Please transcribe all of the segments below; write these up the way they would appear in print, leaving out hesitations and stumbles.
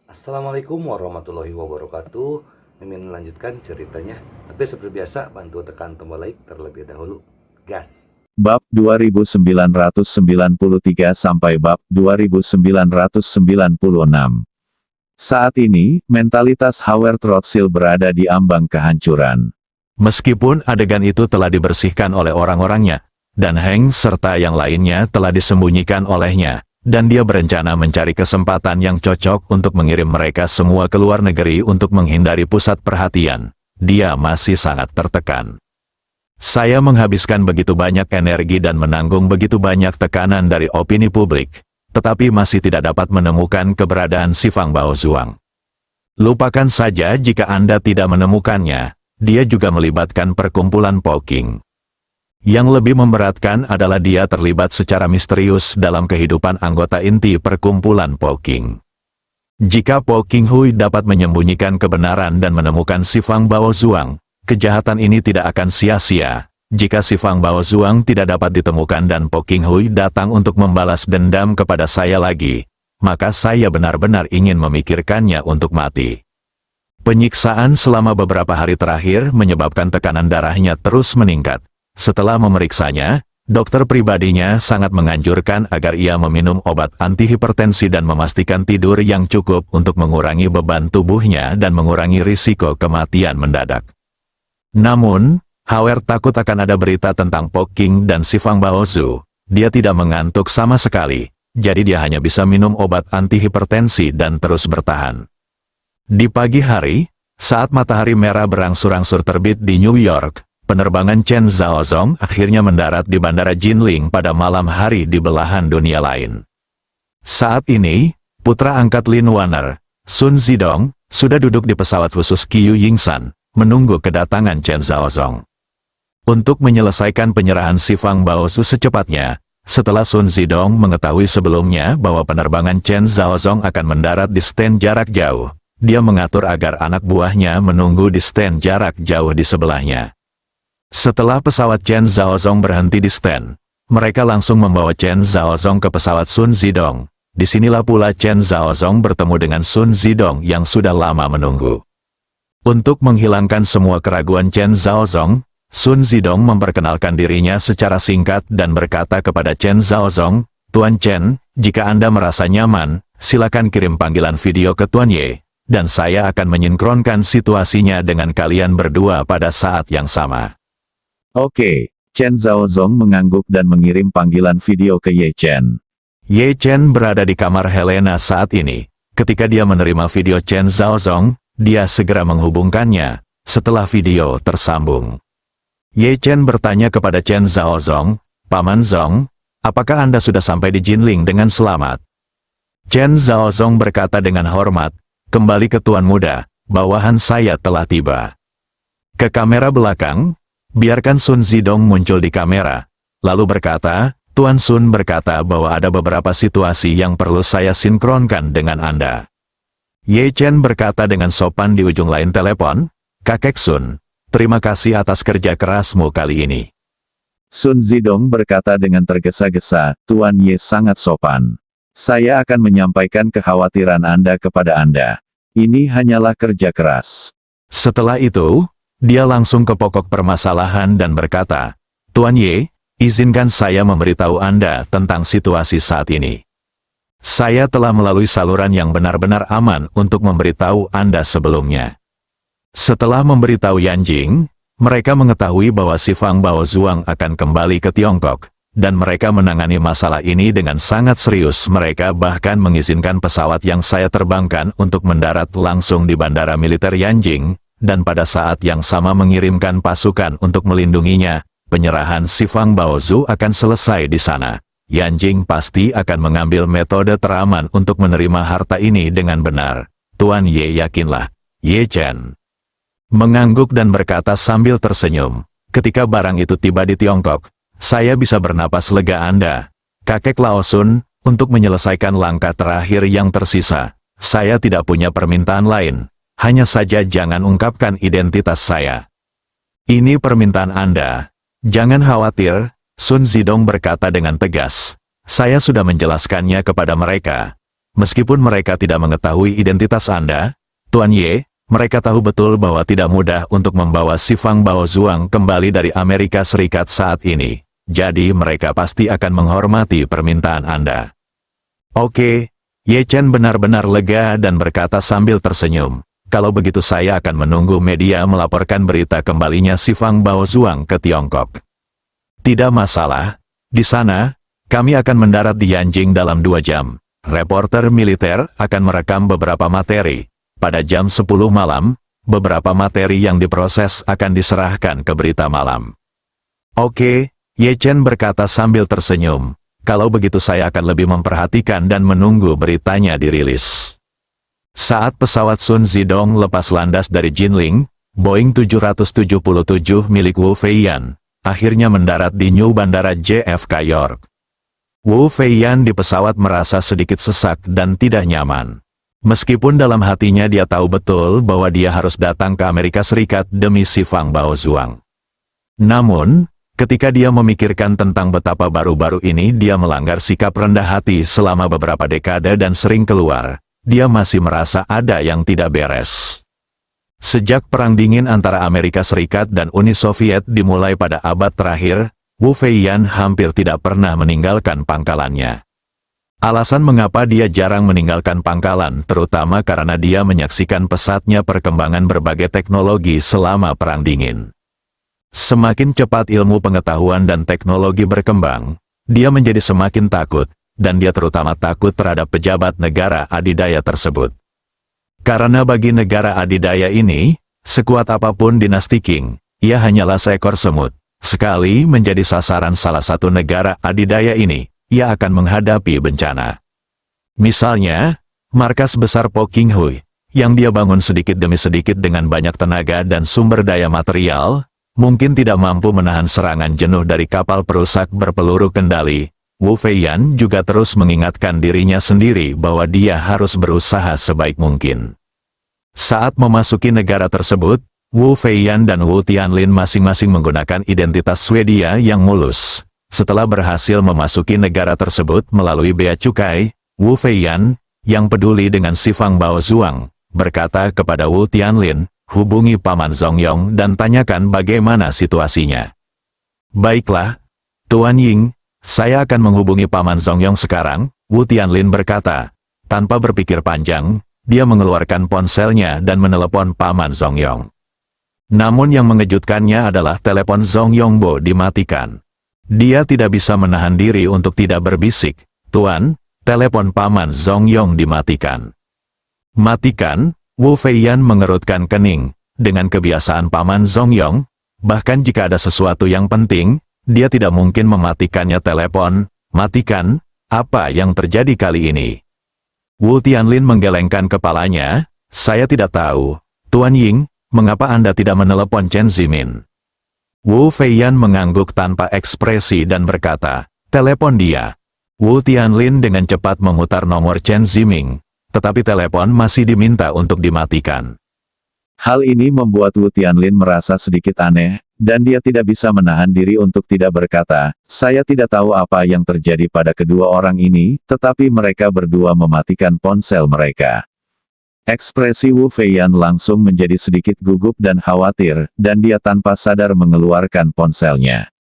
Assalamualaikum warahmatullahi wabarakatuh. Mimin melanjutkan ceritanya. Tapi seperti biasa, bantu tekan tombol like terlebih dahulu. Gas. Bab 2993 sampai bab 2996. Saat ini, mentalitas Howard Rothschild berada di ambang kehancuran. Meskipun adegan itu telah dibersihkan oleh orang-orangnya, dan Hank serta yang lainnya telah disembunyikan olehnya, dan dia berencana mencari kesempatan yang cocok untuk mengirim mereka semua ke luar negeri untuk menghindari pusat perhatian. Dia masih sangat tertekan. Saya menghabiskan begitu banyak energi dan menanggung begitu banyak tekanan dari opini publik, tetapi masih tidak dapat menemukan keberadaan si Fang Baozuang. Lupakan saja jika Anda tidak menemukannya, dia juga melibatkan perkumpulan Poking. Yang lebih memberatkan adalah dia terlibat secara misterius dalam kehidupan anggota inti perkumpulan Poking. Jika Poking Hui dapat menyembunyikan kebenaran dan menemukan si Fang Baozuang, kejahatan ini tidak akan sia-sia. Jika si Fang Baozuang tidak dapat ditemukan dan Poking Hui datang untuk membalas dendam kepada saya lagi, maka saya benar-benar ingin memikirkannya untuk mati. Penyiksaan selama beberapa hari terakhir menyebabkan tekanan darahnya terus meningkat. Setelah memeriksanya, dokter pribadinya sangat menganjurkan agar ia meminum obat antihipertensi dan memastikan tidur yang cukup untuk mengurangi beban tubuhnya dan mengurangi risiko kematian mendadak. Namun, Howard takut akan ada berita tentang Poking dan si Fang Baozu. Dia tidak mengantuk sama sekali, jadi dia hanya bisa minum obat antihipertensi dan terus bertahan. Di pagi hari, saat matahari merah berangsur-angsur terbit di New York, penerbangan Chen Zhaozong akhirnya mendarat di Bandara Jinling pada malam hari di belahan dunia lain. Saat ini, putra angkat Lin Warner, Sun Zidong, sudah duduk di pesawat khusus Qiu Yingsan, menunggu kedatangan Chen Zhaozong. Untuk menyelesaikan penyerahan si Fang Baozu secepatnya, setelah Sun Zidong mengetahui sebelumnya bahwa penerbangan Chen Zhaozong akan mendarat di stand jarak jauh, dia mengatur agar anak buahnya menunggu di stand jarak jauh di sebelahnya. Setelah pesawat Chen Zhaozong berhenti di stand, mereka langsung membawa Chen Zhaozong ke pesawat Sun Zidong. Disinilah pula Chen Zhaozong bertemu dengan Sun Zidong yang sudah lama menunggu. Untuk menghilangkan semua keraguan Chen Zhaozong, Sun Zidong memperkenalkan dirinya secara singkat dan berkata kepada Chen Zhaozong, "Tuan Chen, jika Anda merasa nyaman, silakan kirim panggilan video ke Tuan Ye, dan saya akan menyinkronkan situasinya dengan kalian berdua pada saat yang sama." Oke, Chen Zhaozong mengangguk dan mengirim panggilan video ke Ye Chen. Ye Chen berada di kamar Helena saat ini. Ketika dia menerima video Chen Zhaozong, dia segera menghubungkannya. Setelah video tersambung, Ye Chen bertanya kepada Chen Zhaozong, "Paman Zong, apakah Anda sudah sampai di Jinling dengan selamat?" Chen Zhaozong berkata dengan hormat, "Kembali ke Tuan Muda, bawahan saya telah tiba." Ke kamera belakang, biarkan Sun Zidong muncul di kamera, lalu berkata, "Tuan Sun berkata bahwa ada beberapa situasi yang perlu saya sinkronkan dengan Anda." Ye Chen berkata dengan sopan di ujung lain telepon, "Kakek Sun, terima kasih atas kerja kerasmu kali ini." Sun Zidong berkata dengan tergesa-gesa, "Tuan Ye sangat sopan. Saya akan menyampaikan kekhawatiran Anda kepada Anda. Ini hanyalah kerja keras." Setelah itu, dia langsung ke pokok permasalahan dan berkata, "Tuan Ye, izinkan saya memberitahu Anda tentang situasi saat ini. Saya telah melalui saluran yang benar-benar aman untuk memberitahu Anda sebelumnya." Setelah memberitahu Yanjing, mereka mengetahui bahwa si Fang Baozuang akan kembali ke Tiongkok, dan mereka menangani masalah ini dengan sangat serius. Mereka bahkan mengizinkan pesawat yang saya terbangkan untuk mendarat langsung di Bandara Militer Yanjing, dan pada saat yang sama mengirimkan pasukan untuk melindunginya. Penyerahan si Fang Baozu akan selesai di sana. Yanjing pasti akan mengambil metode teraman untuk menerima harta ini dengan benar. Tuan Ye yakinlah. Ye Chen mengangguk dan berkata sambil tersenyum, "Ketika barang itu tiba di Tiongkok, saya bisa bernapas lega Anda. Kakek Laosun, untuk menyelesaikan langkah terakhir yang tersisa, saya tidak punya permintaan lain. Hanya saja jangan ungkapkan identitas saya." "Ini permintaan Anda. Jangan khawatir," Sun Zidong berkata dengan tegas. "Saya sudah menjelaskannya kepada mereka. Meskipun mereka tidak mengetahui identitas Anda, Tuan Ye, mereka tahu betul bahwa tidak mudah untuk membawa si Fang Baozuang kembali dari Amerika Serikat saat ini. Jadi mereka pasti akan menghormati permintaan Anda. Oke, Ye Chen benar-benar lega dan berkata sambil tersenyum. Kalau begitu saya akan menunggu media melaporkan berita kembalinya si Fang Baozuang ke Tiongkok. Tidak masalah, di sana, kami akan mendarat di Yanjing dalam 2 jam. Reporter militer akan merekam beberapa materi. Pada jam 10 malam, beberapa materi yang diproses akan diserahkan ke berita malam. Oke, Ye Chen berkata sambil tersenyum. Kalau begitu saya akan lebih memperhatikan dan menunggu beritanya dirilis. Saat pesawat Sun Zidong lepas landas dari Jinling, Boeing 777 milik Wu Feiyan, akhirnya mendarat di New Bandara JFK York. Wu Feiyan di pesawat merasa sedikit sesak dan tidak nyaman. Meskipun dalam hatinya dia tahu betul bahwa dia harus datang ke Amerika Serikat demi si Fang Baozuang. Namun, ketika dia memikirkan tentang betapa baru-baru ini dia melanggar sikap rendah hati selama beberapa dekade dan sering keluar, dia masih merasa ada yang tidak beres. Sejak Perang Dingin antara Amerika Serikat dan Uni Soviet dimulai pada abad terakhir, Wu Feiyan hampir tidak pernah meninggalkan pangkalannya. Alasan mengapa dia jarang meninggalkan pangkalan terutama karena dia menyaksikan pesatnya perkembangan berbagai teknologi selama Perang Dingin. Semakin cepat ilmu pengetahuan dan teknologi berkembang, dia menjadi semakin takut, dan dia terutama takut terhadap pejabat negara adidaya tersebut. Karena bagi negara adidaya ini, sekuat apapun dinasti Qing, ia hanyalah seekor semut. Sekali menjadi sasaran salah satu negara adidaya ini, ia akan menghadapi bencana. Misalnya, markas besar Po King Hui, yang dia bangun sedikit demi sedikit dengan banyak tenaga dan sumber daya material, mungkin tidak mampu menahan serangan jenuh dari kapal perusak berpeluru kendali. Wu Feiyan juga terus mengingatkan dirinya sendiri bahwa dia harus berusaha sebaik mungkin. Saat memasuki negara tersebut, Wu Feiyan dan Wu Tianlin masing-masing menggunakan identitas Swedia yang mulus. Setelah berhasil memasuki negara tersebut melalui bea cukai, Wu Feiyan, yang peduli dengan si Fang Baozuang, berkata kepada Wu Tianlin, hubungi Paman Zongyong dan tanyakan bagaimana situasinya. Baiklah, Tuan Ying, saya akan menghubungi Paman Zongyong sekarang, Wu Tianlin berkata. Tanpa berpikir panjang, dia mengeluarkan ponselnya dan menelepon Paman Zongyong. Namun yang mengejutkannya adalah telepon Zongyong Bo dimatikan. Dia tidak bisa menahan diri untuk tidak berbisik, Tuan, telepon Paman Zongyong dimatikan. Matikan, Wu Feiyan mengerutkan kening. Dengan kebiasaan Paman Zongyong, bahkan jika ada sesuatu yang penting, dia tidak mungkin mematikannya telepon. Matikan, apa yang terjadi kali ini? Wu Tianlin menggelengkan kepalanya, saya tidak tahu. Tuan Ying, mengapa Anda tidak menelepon Chen Zimin? Wu Feiyan mengangguk tanpa ekspresi dan berkata, telepon dia. Wu Tianlin dengan cepat memutar nomor Chen Ziming, tetapi telepon masih diminta untuk dimatikan. Hal ini membuat Wu Tianlin merasa sedikit aneh, dan dia tidak bisa menahan diri untuk tidak berkata, saya tidak tahu apa yang terjadi pada kedua orang ini, tetapi mereka berdua mematikan ponsel mereka. Ekspresi Wu Feiyan langsung menjadi sedikit gugup dan khawatir, dan dia tanpa sadar mengeluarkan ponselnya.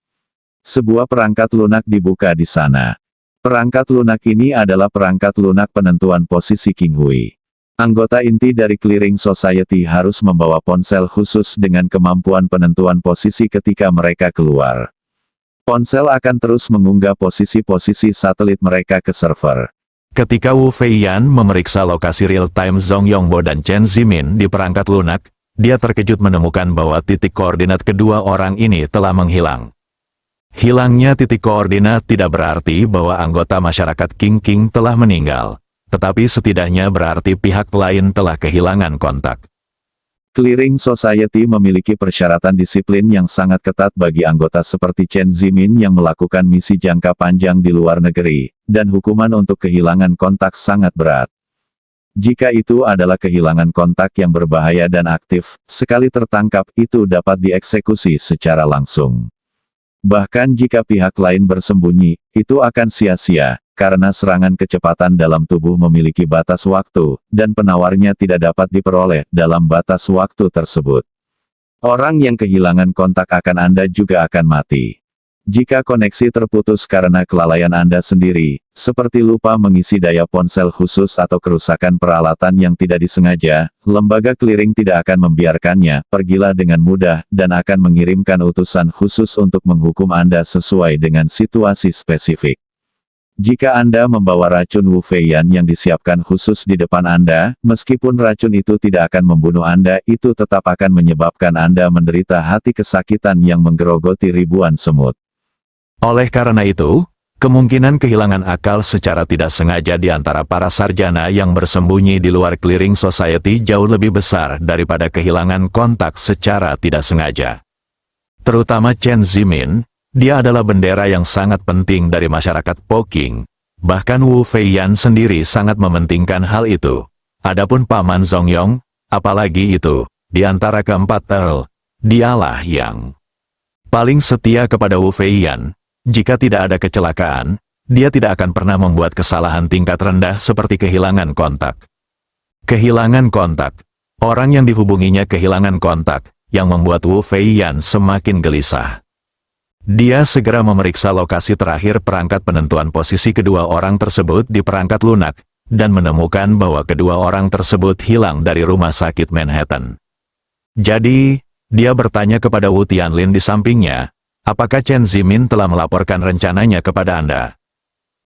Sebuah perangkat lunak dibuka di sana. Perangkat lunak ini adalah perangkat lunak penentuan posisi King Hui. Anggota inti dari Clearing Society harus membawa ponsel khusus dengan kemampuan penentuan posisi ketika mereka keluar. Ponsel akan terus mengunggah posisi-posisi satelit mereka ke server. Ketika Wu Feiyan memeriksa lokasi real-time Zongyong Bo dan Chen Zimin di perangkat lunak, dia terkejut menemukan bahwa titik koordinat kedua orang ini telah menghilang. Hilangnya titik koordinat tidak berarti bahwa anggota masyarakat King telah meninggal. Tetapi setidaknya berarti pihak lain telah kehilangan kontak. Clearing Society memiliki persyaratan disiplin yang sangat ketat bagi anggota seperti Chen Zimin yang melakukan misi jangka panjang di luar negeri, dan hukuman untuk kehilangan kontak sangat berat. Jika itu adalah kehilangan kontak yang berbahaya dan aktif, sekali tertangkap itu dapat dieksekusi secara langsung. Bahkan jika pihak lain bersembunyi, itu akan sia-sia, karena serangan kecepatan dalam tubuh memiliki batas waktu, dan penawarnya tidak dapat diperoleh dalam batas waktu tersebut. Orang yang kehilangan kontak akan Anda juga akan mati. Jika koneksi terputus karena kelalaian Anda sendiri, seperti lupa mengisi daya ponsel khusus atau kerusakan peralatan yang tidak disengaja, lembaga clearing tidak akan membiarkannya, pergilah dengan mudah, dan akan mengirimkan utusan khusus untuk menghukum Anda sesuai dengan situasi spesifik. Jika Anda membawa racun Wu Feiyan yang disiapkan khusus di depan Anda, meskipun racun itu tidak akan membunuh Anda, itu tetap akan menyebabkan Anda menderita hati kesakitan yang menggerogoti ribuan semut. Oleh karena itu, kemungkinan kehilangan akal secara tidak sengaja di antara para sarjana yang bersembunyi di luar clearing society jauh lebih besar daripada kehilangan kontak secara tidak sengaja. Terutama Chen Zimin, dia adalah bendera yang sangat penting dari masyarakat Poking. Bahkan Wu Feiyan sendiri sangat mementingkan hal itu. Adapun Paman Zongyong, apalagi itu, di antara keempat Earl, dialah yang paling setia kepada Wu Feiyan. Jika tidak ada kecelakaan, dia tidak akan pernah membuat kesalahan tingkat rendah seperti kehilangan kontak. Kehilangan kontak. Orang yang dihubunginya kehilangan kontak, yang membuat Wu Feiyan semakin gelisah. Dia segera memeriksa lokasi terakhir perangkat penentuan posisi kedua orang tersebut di perangkat lunak, dan menemukan bahwa kedua orang tersebut hilang dari rumah sakit Manhattan. Jadi, dia bertanya kepada Wu Tianlin di sampingnya, apakah Chen Zimin telah melaporkan rencananya kepada Anda?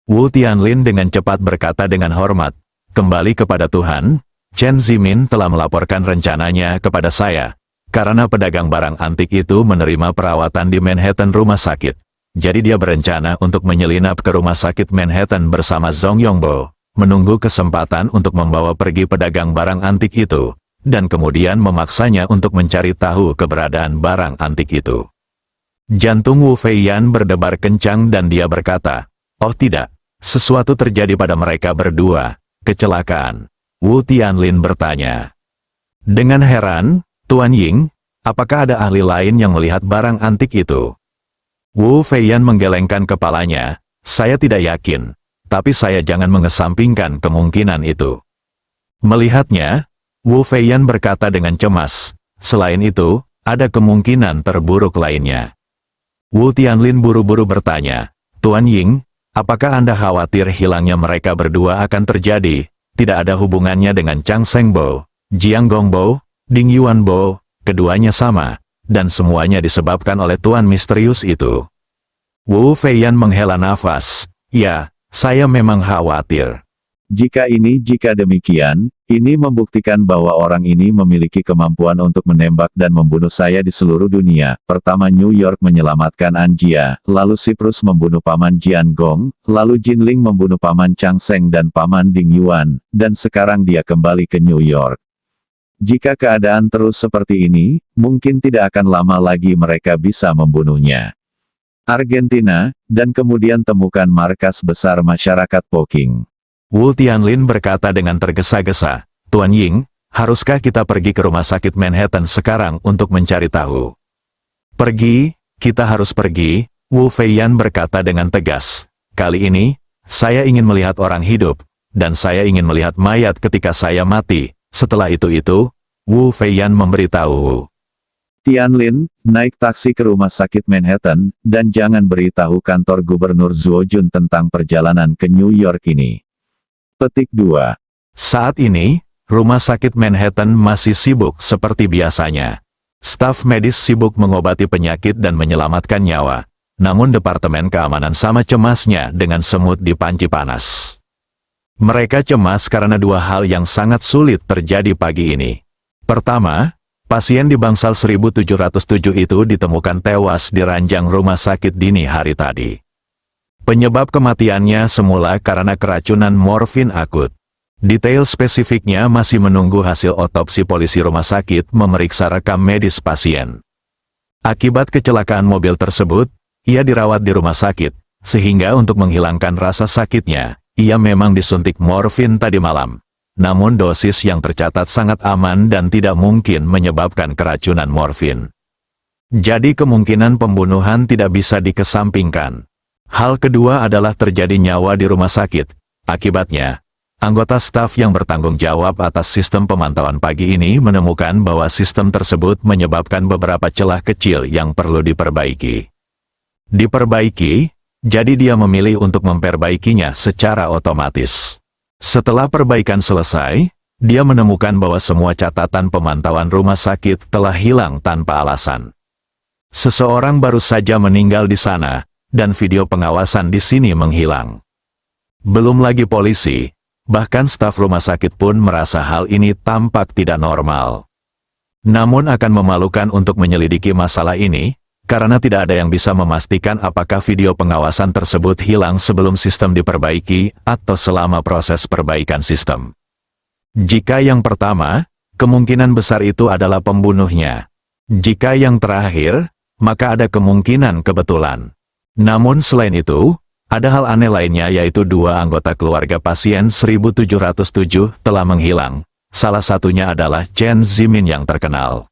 Wu Tianlin dengan cepat berkata dengan hormat, kembali kepada Tuhan, Chen Zimin telah melaporkan rencananya kepada saya, karena pedagang barang antik itu menerima perawatan di Manhattan rumah sakit. Jadi dia berencana untuk menyelinap ke rumah sakit Manhattan bersama Zhong Yongbo, menunggu kesempatan untuk membawa pergi pedagang barang antik itu, dan kemudian memaksanya untuk mencari tahu keberadaan barang antik itu. Jantung Wu Feiyan berdebar kencang dan dia berkata, oh tidak, sesuatu terjadi pada mereka berdua, kecelakaan. Wu Tianlin bertanya. Dengan heran, Tuan Ying, apakah ada ahli lain yang melihat barang antik itu? Wu Feiyan menggelengkan kepalanya, saya tidak yakin, tapi saya jangan mengesampingkan kemungkinan itu. Melihatnya, Wu Feiyan berkata dengan cemas, selain itu, ada kemungkinan terburuk lainnya. Wu Tianlin buru-buru bertanya, Tuan Ying, apakah Anda khawatir hilangnya mereka berdua akan terjadi? Tidak ada hubungannya dengan Chang Shengbo, Jiang Gongbo, Ding Yuanbo, keduanya sama, dan semuanya disebabkan oleh Tuan misterius itu. Wu Feiyan menghela nafas, ya, saya memang khawatir. Jika demikian, ini membuktikan bahwa orang ini memiliki kemampuan untuk menembak dan membunuh saya di seluruh dunia. Pertama New York menyelamatkan Anjia, lalu Siprus membunuh Paman Jian Gong, lalu Jinling membunuh Paman Chang Sheng dan Paman Ding Yuan, dan sekarang dia kembali ke New York. Jika keadaan terus seperti ini, mungkin tidak akan lama lagi mereka bisa membunuhnya. Argentina, dan kemudian temukan markas besar masyarakat Poking. Wu Tianlin berkata dengan tergesa-gesa, Tuan Ying, haruskah kita pergi ke rumah sakit Manhattan sekarang untuk mencari tahu? Pergi, kita harus pergi, Wu Feiyan berkata dengan tegas. Kali ini, saya ingin melihat orang hidup, dan saya ingin melihat mayat ketika saya mati. Setelah itu, Wu Feiyan memberitahu Tianlin, naik taksi ke rumah sakit Manhattan, dan jangan beritahu kantor Gubernur Zuojun tentang perjalanan ke New York ini. Petik 2. Saat ini, rumah sakit Manhattan masih sibuk seperti biasanya. Staf medis sibuk mengobati penyakit dan menyelamatkan nyawa. Namun Departemen Keamanan sama cemasnya dengan semut di panci panas. Mereka cemas karena dua hal yang sangat sulit terjadi pagi ini. Pertama, pasien di bangsal 1707 itu ditemukan tewas di ranjang rumah sakit dini hari tadi. Penyebab kematiannya semula karena keracunan morfin akut. Detail spesifiknya masih menunggu hasil otopsi polisi rumah sakit memeriksa rekam medis pasien. Akibat kecelakaan mobil tersebut, ia dirawat di rumah sakit, sehingga untuk menghilangkan rasa sakitnya, ia memang disuntik morfin tadi malam. Namun dosis yang tercatat sangat aman dan tidak mungkin menyebabkan keracunan morfin. Jadi kemungkinan pembunuhan tidak bisa dikesampingkan. Hal kedua adalah terjadi nyawa di rumah sakit. Akibatnya, anggota staf yang bertanggung jawab atas sistem pemantauan pagi ini menemukan bahwa sistem tersebut menyebabkan beberapa celah kecil yang perlu diperbaiki. Diperbaiki, jadi dia memilih untuk memperbaikinya secara otomatis. Setelah perbaikan selesai, dia menemukan bahwa semua catatan pemantauan rumah sakit telah hilang tanpa alasan. Seseorang baru saja meninggal di sana, dan video pengawasan di sini menghilang. Belum lagi polisi, bahkan staf rumah sakit pun merasa hal ini tampak tidak normal. Namun akan memalukan untuk menyelidiki masalah ini, karena tidak ada yang bisa memastikan apakah video pengawasan tersebut hilang sebelum sistem diperbaiki atau selama proses perbaikan sistem. Jika yang pertama, kemungkinan besar itu adalah pembunuhnya. Jika yang terakhir, maka ada kemungkinan kebetulan. Namun selain itu, ada hal aneh lainnya yaitu dua anggota keluarga pasien 1707 telah menghilang. Salah satunya adalah Chen Zimin yang terkenal.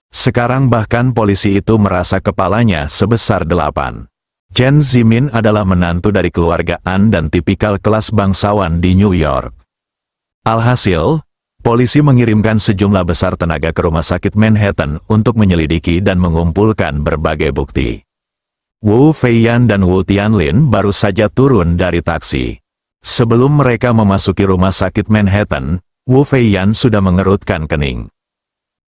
Sekarang bahkan polisi itu merasa kepalanya sebesar 8. Chen Zimin adalah menantu dari keluarga An dan tipikal kelas bangsawan di New York. Alhasil, polisi mengirimkan sejumlah besar tenaga ke rumah sakit Manhattan untuk menyelidiki dan mengumpulkan berbagai bukti. Wu Feiyan dan Wu Tianlin baru saja turun dari taksi. Sebelum mereka memasuki rumah sakit Manhattan, Wu Feiyan sudah mengerutkan kening.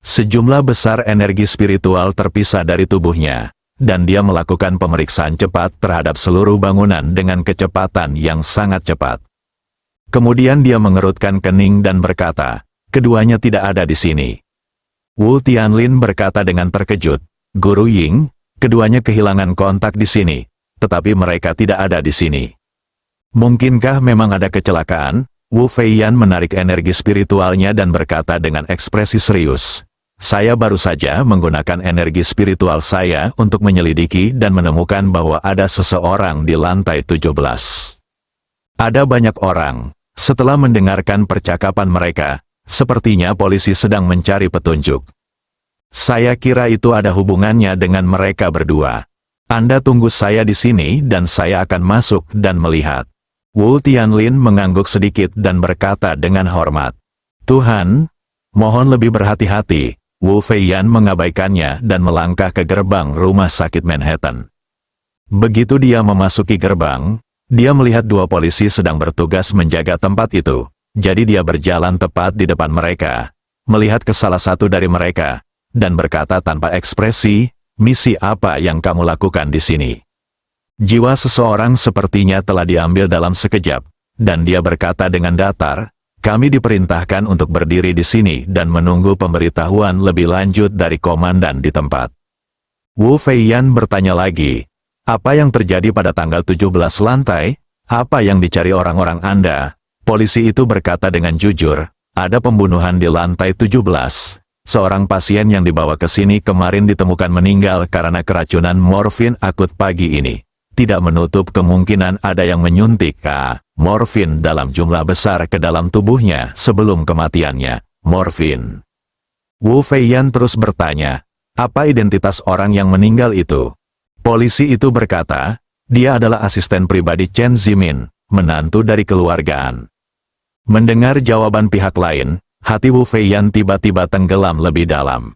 Sejumlah besar energi spiritual terpisah dari tubuhnya, dan dia melakukan pemeriksaan cepat terhadap seluruh bangunan dengan kecepatan yang sangat cepat. Kemudian dia mengerutkan kening dan berkata, keduanya tidak ada di sini. Wu Tianlin berkata dengan terkejut, Guru Ying, keduanya kehilangan kontak di sini, tetapi mereka tidak ada di sini. Mungkinkah memang ada kecelakaan? Wu Feiyan menarik energi spiritualnya dan berkata dengan ekspresi serius, saya baru saja menggunakan energi spiritual saya untuk menyelidiki dan menemukan bahwa ada seseorang di lantai 17. Ada banyak orang. Setelah mendengarkan percakapan mereka, sepertinya polisi sedang mencari petunjuk. Saya kira itu ada hubungannya dengan mereka berdua. Anda tunggu saya di sini dan saya akan masuk dan melihat. Wu Tianlin mengangguk sedikit dan berkata dengan hormat. Tuhan, mohon lebih berhati-hati. Wu Feiyan mengabaikannya dan melangkah ke gerbang rumah sakit Manhattan. Begitu dia memasuki gerbang, dia melihat dua polisi sedang bertugas menjaga tempat itu. Jadi dia berjalan tepat di depan mereka, melihat ke salah satu dari mereka, dan berkata tanpa ekspresi, misi apa yang kamu lakukan di sini? Jiwa seseorang sepertinya telah diambil dalam sekejap, dan dia berkata dengan datar, kami diperintahkan untuk berdiri di sini dan menunggu pemberitahuan lebih lanjut dari komandan di tempat. Wu Feiyan bertanya lagi, apa yang terjadi pada tanggal 17 lantai? Apa yang dicari orang-orang Anda? Polisi itu berkata dengan jujur, ada pembunuhan di lantai 17. Seorang pasien yang dibawa ke sini kemarin ditemukan meninggal karena keracunan morfin akut pagi ini. Tidak menutup kemungkinan ada yang menyuntik morfin dalam jumlah besar ke dalam tubuhnya sebelum kematiannya. Morfin. Wu Feiyan terus bertanya, apa identitas orang yang meninggal itu? Polisi itu berkata, dia adalah asisten pribadi Chen Zimin, menantu dari keluargaan. Mendengar jawaban pihak lain, hati Wu Feiyan tiba-tiba tenggelam lebih dalam.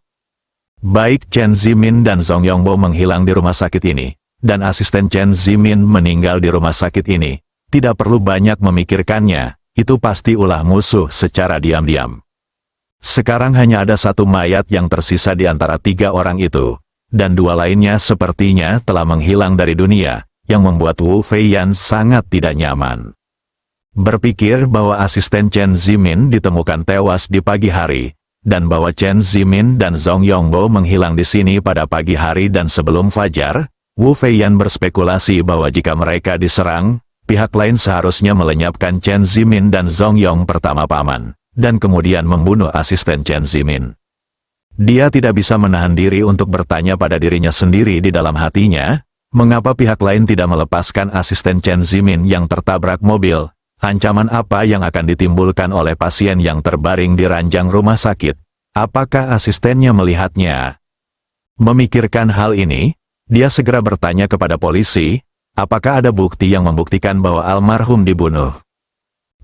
Baik Chen Zimin dan Zhong Yongbo menghilang di rumah sakit ini, dan asisten Chen Zimin meninggal di rumah sakit ini, tidak perlu banyak memikirkannya, itu pasti ulah musuh secara diam-diam. Sekarang hanya ada satu mayat yang tersisa di antara tiga orang itu, dan dua lainnya sepertinya telah menghilang dari dunia, yang membuat Wu Feiyan sangat tidak nyaman. Berpikir bahwa asisten Chen Zimin ditemukan tewas di pagi hari, dan bahwa Chen Zimin dan Zhong Yongbo menghilang di sini pada pagi hari dan sebelum fajar, Wu Feiyan berspekulasi bahwa jika mereka diserang, pihak lain seharusnya melenyapkan Chen Zimin dan Zhong Yong pertama paman, dan kemudian membunuh asisten Chen Zimin. Dia tidak bisa menahan diri untuk bertanya pada dirinya sendiri di dalam hatinya, mengapa pihak lain tidak melepaskan asisten Chen Zimin yang tertabrak mobil. Ancaman apa yang akan ditimbulkan oleh pasien yang terbaring di ranjang rumah sakit? Apakah asistennya melihatnya? Memikirkan hal ini, dia segera bertanya kepada polisi, Apakah ada bukti yang membuktikan bahwa almarhum dibunuh?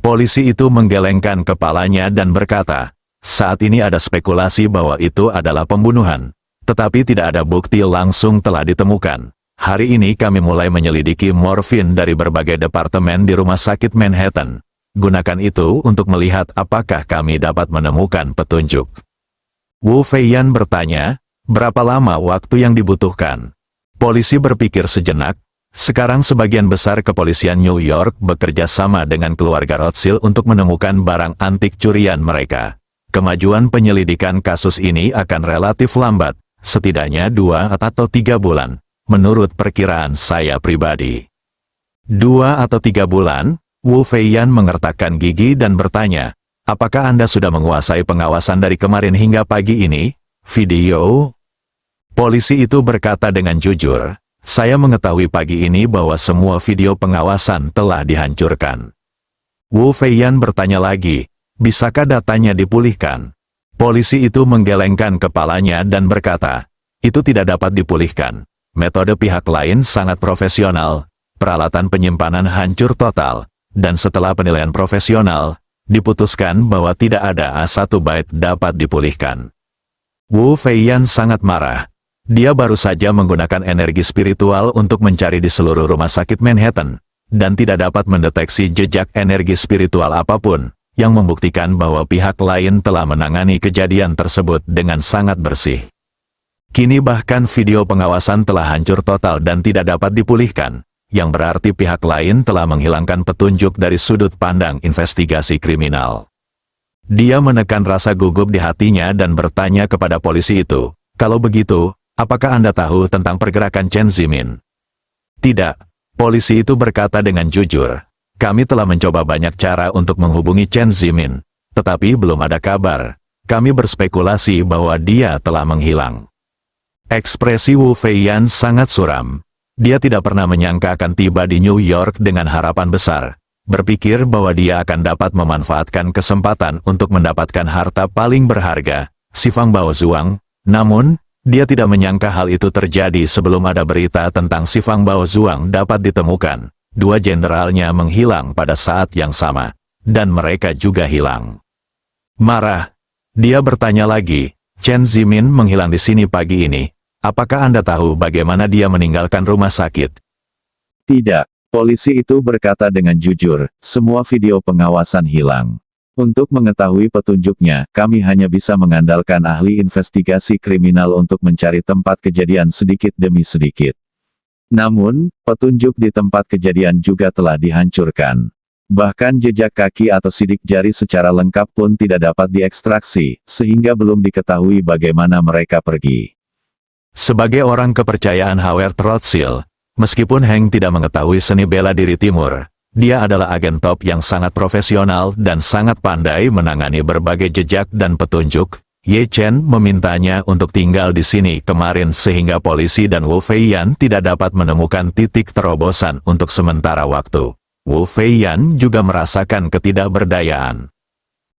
Polisi itu menggelengkan kepalanya dan berkata, saat ini ada spekulasi bahwa itu adalah pembunuhan. Tetapi tidak ada bukti langsung telah ditemukan. Hari ini kami mulai menyelidiki morfin dari berbagai departemen di rumah sakit Manhattan. Gunakan itu untuk melihat apakah kami dapat menemukan petunjuk. Wu Feiyan bertanya, berapa lama waktu yang dibutuhkan? Polisi berpikir sejenak. Sekarang sebagian besar kepolisian New York bekerja sama dengan keluarga Rothschild untuk menemukan barang antik curian mereka. Kemajuan penyelidikan kasus ini akan relatif lambat, setidaknya 2 atau 3 bulan, menurut perkiraan saya pribadi. 2 atau 3 bulan? Wu Feiyan mengertakkan gigi dan bertanya, apakah Anda sudah menguasai pengawasan dari kemarin hingga pagi ini? Video? Polisi itu berkata dengan jujur, saya mengetahui pagi ini bahwa semua video pengawasan telah dihancurkan. Wu Feiyan bertanya lagi, bisakah datanya dipulihkan? Polisi itu menggelengkan kepalanya dan berkata, itu tidak dapat dipulihkan. Metode pihak lain sangat profesional, peralatan penyimpanan hancur total, dan setelah penilaian profesional, diputuskan bahwa tidak ada A1 byte dapat dipulihkan. Wu Feiyan sangat marah. Dia baru saja menggunakan energi spiritual untuk mencari di seluruh rumah sakit Manhattan, dan tidak dapat mendeteksi jejak energi spiritual apapun, yang membuktikan bahwa pihak lain telah menangani kejadian tersebut dengan sangat bersih. Kini bahkan video pengawasan telah hancur total dan tidak dapat dipulihkan, yang berarti pihak lain telah menghilangkan petunjuk dari sudut pandang investigasi kriminal. Dia menekan rasa gugup di hatinya dan bertanya kepada polisi itu, kalau begitu, apakah Anda tahu tentang pergerakan Chen Zimin? Tidak, polisi itu berkata dengan jujur. Kami telah mencoba banyak cara untuk menghubungi Chen Zimin, tetapi belum ada kabar. Kami berspekulasi bahwa dia telah menghilang. Ekspresi Wu Feiyan sangat suram. Dia tidak pernah menyangka akan tiba di New York dengan harapan besar. Berpikir bahwa dia akan dapat memanfaatkan kesempatan untuk mendapatkan harta paling berharga, si Fang Baozuang. Namun, dia tidak menyangka hal itu terjadi sebelum ada berita tentang si Fang Baozuang dapat ditemukan. 2 jenderalnya menghilang pada saat yang sama, dan mereka juga hilang. Marah, dia bertanya lagi, Chen Zimin menghilang di sini pagi ini. Apakah Anda tahu bagaimana dia meninggalkan rumah sakit? Tidak, polisi itu berkata dengan jujur, semua video pengawasan hilang. Untuk mengetahui petunjuknya, kami hanya bisa mengandalkan ahli investigasi kriminal untuk mencari tempat kejadian sedikit demi sedikit. Namun, petunjuk di tempat kejadian juga telah dihancurkan. Bahkan jejak kaki atau sidik jari secara lengkap pun tidak dapat diekstraksi, sehingga belum diketahui bagaimana mereka pergi. Sebagai orang kepercayaan Howard Rothschild, meskipun Heng tidak mengetahui seni bela diri timur, dia adalah agen top yang sangat profesional dan sangat pandai menangani berbagai jejak dan petunjuk. Ye Chen memintanya untuk tinggal di sini kemarin sehingga polisi dan Wu Feiyan tidak dapat menemukan titik terobosan untuk sementara waktu. Wu Feiyan juga merasakan ketidakberdayaan.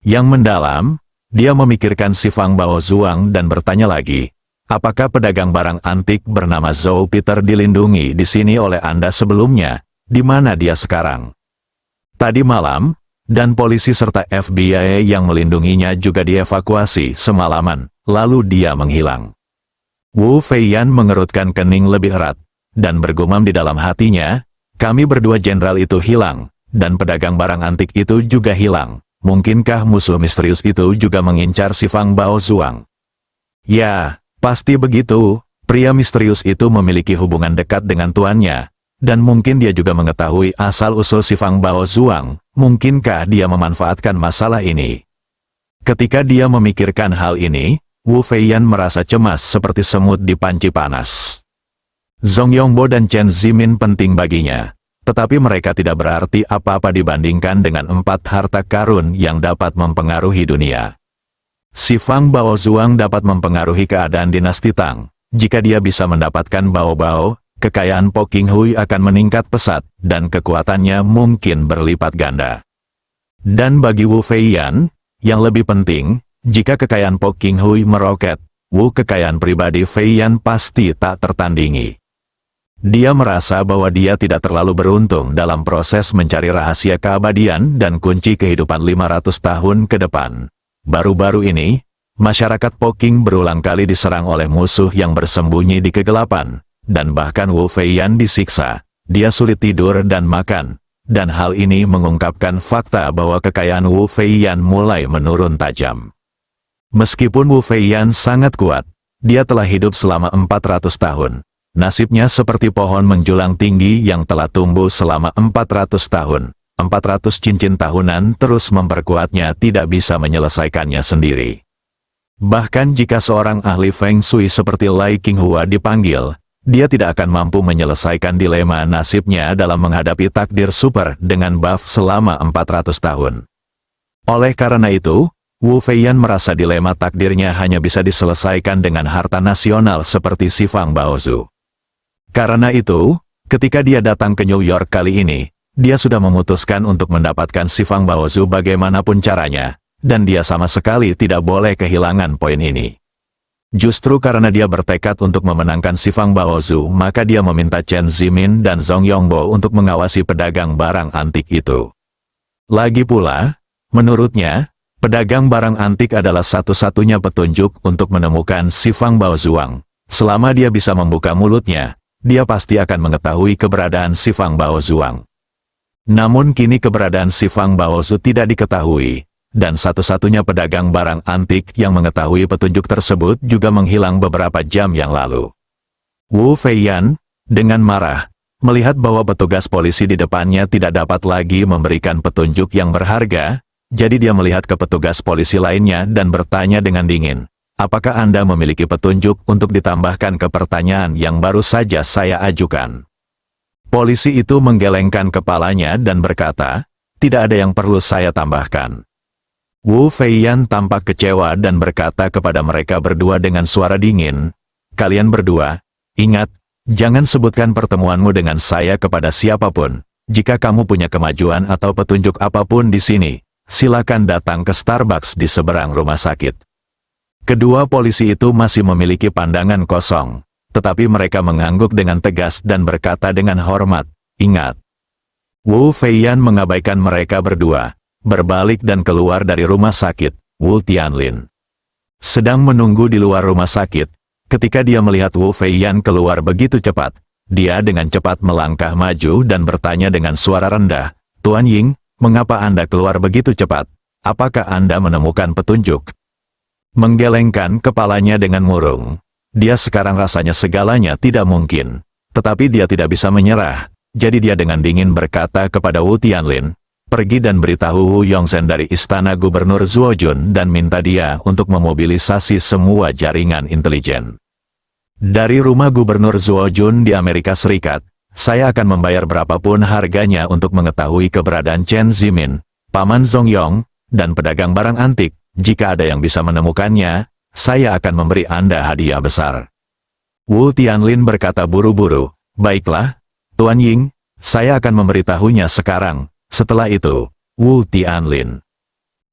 Yang mendalam, dia memikirkan si Fang Baozuang dan bertanya lagi, apakah pedagang barang antik bernama Zhou Peter dilindungi di sini oleh Anda sebelumnya? Di mana dia sekarang? Tadi malam, dan polisi serta FBI yang melindunginya juga dievakuasi semalaman, lalu dia menghilang. Wu Feiyan mengerutkan kening lebih erat, dan bergumam di dalam hatinya, kami berdua jenderal itu hilang, dan pedagang barang antik itu juga hilang. Mungkinkah musuh misterius itu juga mengincar si Fang Baozuang? Ya, pasti begitu, pria misterius itu memiliki hubungan dekat dengan tuannya. Dan mungkin dia juga mengetahui asal-usul si Fang Baozuang, mungkinkah dia memanfaatkan masalah ini? Ketika dia memikirkan hal ini, Wu Feiyan merasa cemas seperti semut di panci panas. Zhong Yongbo dan Chen Zimin penting baginya, tetapi mereka tidak berarti apa-apa dibandingkan dengan 4 harta karun yang dapat mempengaruhi dunia. Si Fang Baozuang dapat mempengaruhi keadaan dinasti Tang. Jika dia bisa mendapatkan Bao-Bao, kekayaan Po Qinghui akan meningkat pesat, dan kekuatannya mungkin berlipat ganda. Dan bagi Wu Feiyan, yang lebih penting, jika kekayaan Po Qinghui meroket, kekayaan pribadi Feiyan pasti tak tertandingi. Dia merasa bahwa dia tidak terlalu beruntung dalam proses mencari rahasia keabadian dan kunci kehidupan 500 tahun ke depan. Baru-baru ini, masyarakat Poking berulang kali diserang oleh musuh yang bersembunyi di kegelapan, dan bahkan Wu Feiyan disiksa. Dia sulit tidur dan makan, dan hal ini mengungkapkan fakta bahwa kekayaan Wu Feiyan mulai menurun tajam. Meskipun Wu Feiyan sangat kuat, dia telah hidup selama 400 tahun. Nasibnya seperti pohon menjulang tinggi yang telah tumbuh selama 400 tahun. 400 cincin tahunan terus memperkuatnya tidak bisa menyelesaikannya sendiri. Bahkan jika seorang ahli Feng Shui seperti Lai Qinghua dipanggil, dia tidak akan mampu menyelesaikan dilema nasibnya dalam menghadapi takdir super dengan buff selama 400 tahun. Oleh karena itu, Wu Feiyan merasa dilema takdirnya hanya bisa diselesaikan dengan harta nasional seperti Shifang Baozu. Karena itu, ketika dia datang ke New York kali ini, dia sudah memutuskan untuk mendapatkan Shifang Baozu bagaimanapun caranya, dan dia sama sekali tidak boleh kehilangan poin ini. Justru karena dia bertekad untuk memenangkan Shifang Baozu, maka dia meminta Chen Zimin dan Zhong Yongbo untuk mengawasi pedagang barang antik itu. Lagi pula, menurutnya, pedagang barang antik adalah satu-satunya petunjuk untuk menemukan Shifang Baozuang. Selama dia bisa membuka mulutnya, dia pasti akan mengetahui keberadaan Shifang Baozuang. Namun kini keberadaan Shifang Baozu tidak diketahui, dan satu-satunya pedagang barang antik yang mengetahui petunjuk tersebut juga menghilang beberapa jam yang lalu. Wu Feiyan, dengan marah, melihat bahwa petugas polisi di depannya tidak dapat lagi memberikan petunjuk yang berharga, jadi dia melihat ke petugas polisi lainnya dan bertanya dengan dingin, "Apakah Anda memiliki petunjuk untuk ditambahkan ke pertanyaan yang baru saja saya ajukan?" Polisi itu menggelengkan kepalanya dan berkata, "Tidak ada yang perlu saya tambahkan." Wu Feiyan tampak kecewa dan berkata kepada mereka berdua dengan suara dingin, "Kalian berdua, ingat, jangan sebutkan pertemuanmu dengan saya kepada siapapun. Jika kamu punya kemajuan atau petunjuk apapun di sini, silakan datang ke Starbucks di seberang rumah sakit." Kedua polisi itu masih memiliki pandangan kosong, tetapi mereka mengangguk dengan tegas dan berkata dengan hormat, "Ingat." Wu Feiyan mengabaikan mereka berdua, berbalik dan keluar dari rumah sakit. Wu Tianlin sedang menunggu di luar rumah sakit. Ketika dia melihat Wu Feiyan keluar begitu cepat, dia dengan cepat melangkah maju dan bertanya dengan suara rendah, "Tuan Ying, mengapa Anda keluar begitu cepat? Apakah Anda menemukan petunjuk?" Menggelengkan kepalanya dengan murung. Dia sekarang rasanya segalanya tidak mungkin. Tetapi dia tidak bisa menyerah. Jadi dia dengan dingin berkata kepada Wu Tianlin, "Pergi dan beritahu Wu Yongzhen dari istana Gubernur Zuojun dan minta dia untuk memobilisasi semua jaringan intelijen. Dari rumah Gubernur Zuojun di Amerika Serikat, saya akan membayar berapapun harganya untuk mengetahui keberadaan Chen Zimin, Paman Zongyong, dan pedagang barang antik. Jika ada yang bisa menemukannya, saya akan memberi Anda hadiah besar." Wu Tianlin berkata buru-buru, "Baiklah, Tuan Ying, saya akan memberitahunya sekarang." Setelah itu, Wu Tianlin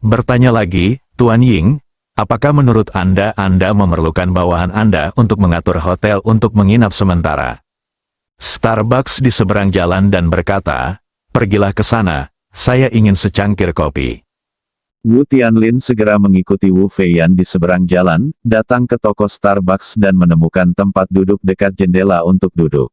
bertanya lagi, "Tuan Ying, apakah menurut Anda memerlukan bawahan Anda untuk mengatur hotel untuk menginap sementara?" Starbucks di seberang jalan dan berkata, "Pergilah ke sana, saya ingin secangkir kopi." Wu Tianlin segera mengikuti Wu Feiyan di seberang jalan, datang ke toko Starbucks dan menemukan tempat duduk dekat jendela untuk duduk.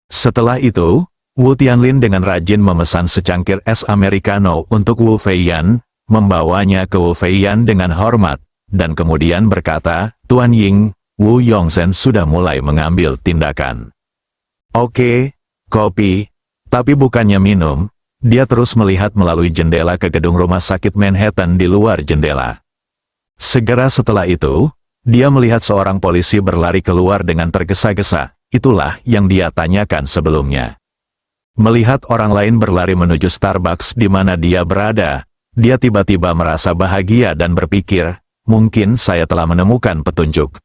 Setelah itu, Wu Tianlin dengan rajin memesan secangkir es americano untuk Wu Feiyan, membawanya ke Wu Feiyan dengan hormat, dan kemudian berkata, "Tuan Ying, Wu Yongzhen sudah mulai mengambil tindakan." "Oke, kopi, tapi bukannya minum." Dia terus melihat melalui jendela ke gedung rumah sakit Manhattan di luar jendela. Segera setelah itu, dia melihat seorang polisi berlari keluar dengan tergesa-gesa. Itulah yang dia tanyakan sebelumnya. Melihat orang lain berlari menuju Starbucks di mana dia berada, dia tiba-tiba merasa bahagia dan berpikir, mungkin saya telah menemukan petunjuk.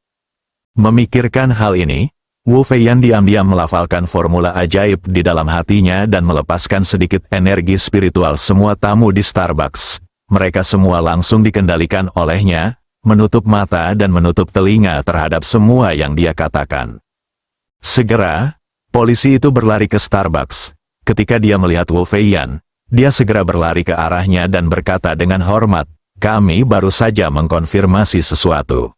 Memikirkan hal ini, Wu Feiyan diam-diam melafalkan formula ajaib di dalam hatinya dan melepaskan sedikit energi spiritual semua tamu di Starbucks. Mereka semua langsung dikendalikan olehnya, menutup mata dan menutup telinga terhadap semua yang dia katakan. Segera, Polisi itu berlari ke Starbucks. Ketika dia melihat Wu Feiyan, dia segera berlari ke arahnya dan berkata dengan hormat, "Kami baru saja mengkonfirmasi sesuatu."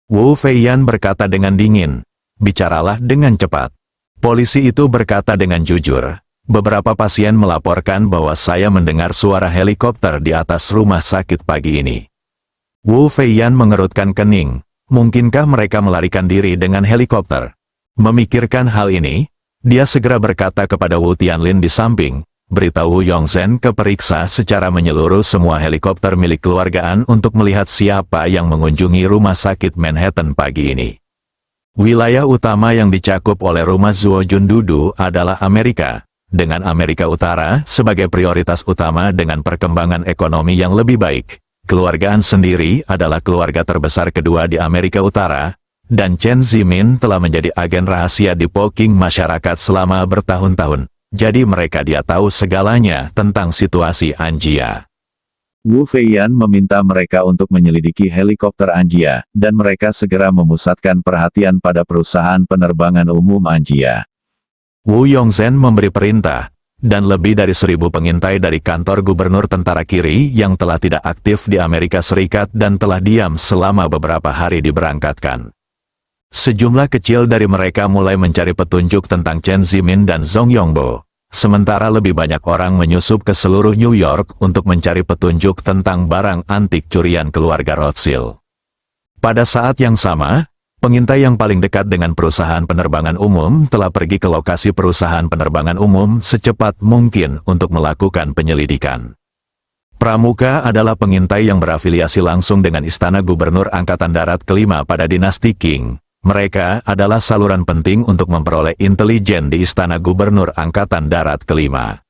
Wu Feiyan berkata dengan dingin, "Bicaralah dengan cepat." Polisi itu berkata dengan jujur, "Beberapa pasien melaporkan bahwa saya mendengar suara helikopter di atas rumah sakit pagi ini." Wu Feiyan mengerutkan kening. Mungkinkah mereka melarikan diri dengan helikopter? Memikirkan hal ini, dia segera berkata kepada Wu Tianlin di samping, "Beritahu Yongzhen ke periksa secara menyeluruh semua helikopter milik keluargaan untuk melihat siapa yang mengunjungi rumah sakit Manhattan pagi ini." Wilayah utama yang dicakup oleh rumah Zuo Jundudu adalah Amerika, dengan Amerika Utara sebagai prioritas utama dengan perkembangan ekonomi yang lebih baik. Keluargaan sendiri adalah keluarga terbesar kedua di Amerika Utara, dan Chen Zimin telah menjadi agen rahasia di Peking masyarakat selama bertahun-tahun. Jadi dia tahu segalanya tentang situasi Anjia. Wu Feiyan meminta mereka untuk menyelidiki helikopter Anjia, dan mereka segera memusatkan perhatian pada perusahaan penerbangan umum Anjia. Wu Yongzhen memberi perintah, dan lebih dari 1.000 pengintai dari kantor gubernur tentara kiri yang telah tidak aktif di Amerika Serikat dan telah diam selama beberapa hari diberangkatkan. Sejumlah kecil dari mereka mulai mencari petunjuk tentang Chen Zimin dan Zhong Yongbo, sementara lebih banyak orang menyusup ke seluruh New York untuk mencari petunjuk tentang barang antik curian keluarga Rothschild. Pada saat yang sama, pengintai yang paling dekat dengan perusahaan penerbangan umum telah pergi ke lokasi perusahaan penerbangan umum secepat mungkin untuk melakukan penyelidikan. Pramuka adalah pengintai yang berafiliasi langsung dengan Istana Gubernur Angkatan Darat kelima pada dinasti Qing. Mereka adalah saluran penting untuk memperoleh intelijen di Istana Gubernur Angkatan Darat kelima.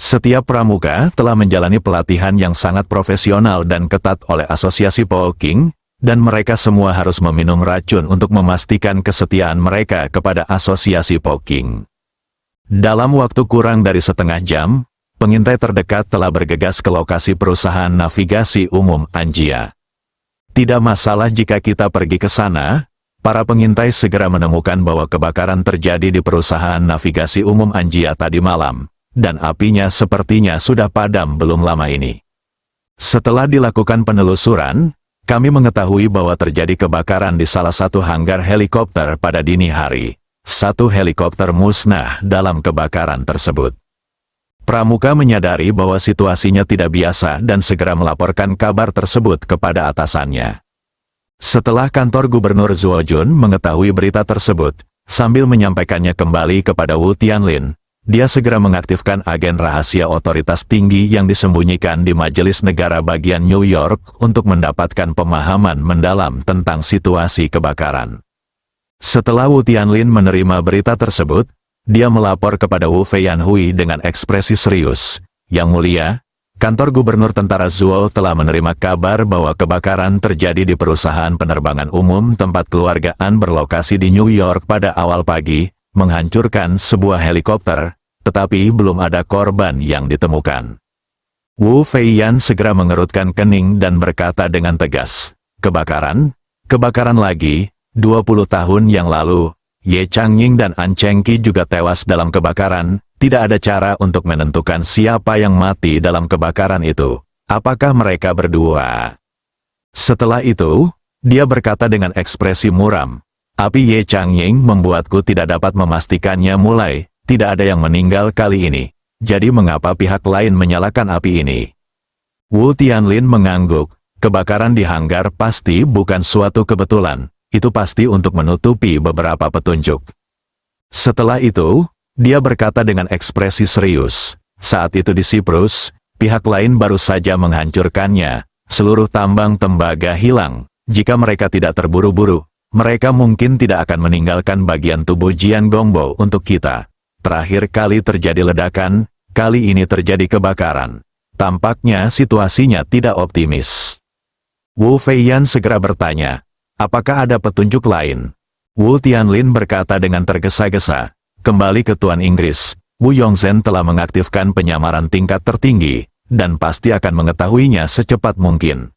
Setiap pramuka telah menjalani pelatihan yang sangat profesional dan ketat oleh Asosiasi Peking, dan mereka semua harus meminum racun untuk memastikan kesetiaan mereka kepada Asosiasi Peking. Dalam waktu kurang dari setengah jam, pengintai terdekat telah bergegas ke lokasi perusahaan navigasi umum Anjia. Tidak masalah jika kita pergi ke sana. Para pengintai segera menemukan bahwa kebakaran terjadi di perusahaan navigasi umum Anjia tadi malam, dan apinya sepertinya sudah padam belum lama ini. Setelah dilakukan penelusuran, kami mengetahui bahwa terjadi kebakaran di salah satu hanggar helikopter pada dini hari. Satu helikopter musnah dalam kebakaran tersebut. Pramuka menyadari bahwa situasinya tidak biasa dan segera melaporkan kabar tersebut kepada atasannya. Setelah kantor Gubernur Zuo Jun mengetahui berita tersebut, sambil menyampaikannya kembali kepada Wu Tianlin, dia segera mengaktifkan agen rahasia otoritas tinggi yang disembunyikan di Majelis Negara bagian New York untuk mendapatkan pemahaman mendalam tentang situasi kebakaran. Setelah Wu Tianlin menerima berita tersebut, dia melapor kepada Wu Feiyanhui dengan ekspresi serius. "Yang mulia, kantor gubernur tentara Zuo telah menerima kabar bahwa kebakaran terjadi di perusahaan penerbangan umum tempat keluargaan berlokasi di New York pada awal pagi, menghancurkan sebuah helikopter, tetapi belum ada korban yang ditemukan." Wu Feiyan segera mengerutkan kening dan berkata dengan tegas, "Kebakaran? Kebakaran lagi? 20 tahun yang lalu, Ye Changying dan An Chengqi juga tewas dalam kebakaran. Tidak ada cara untuk menentukan siapa yang mati dalam kebakaran itu. Apakah mereka berdua?" Setelah itu, dia berkata dengan ekspresi muram, "Api Ye Changying membuatku tidak dapat memastikannya mulai, tidak ada yang meninggal kali ini. Jadi mengapa pihak lain menyalakan api ini?" Wu Tianlin mengangguk, "Kebakaran di hanggar pasti bukan suatu kebetulan. Itu pasti untuk menutupi beberapa petunjuk." Setelah itu, dia berkata dengan ekspresi serius, "Saat itu di Siprus, pihak lain baru saja menghancurkannya. Seluruh tambang tembaga hilang. Jika mereka tidak terburu-buru, mereka mungkin tidak akan meninggalkan bagian tubuh Jian Gongbo untuk kita. Terakhir kali terjadi ledakan, kali ini terjadi kebakaran. Tampaknya situasinya tidak optimis." Wu Feiyan segera bertanya, "Apakah ada petunjuk lain?" Wu Tianlin berkata dengan tergesa-gesa, "Kembali ke Tuan Inggris, Wu Yongzhen telah mengaktifkan penyamaran tingkat tertinggi, dan pasti akan mengetahuinya secepat mungkin."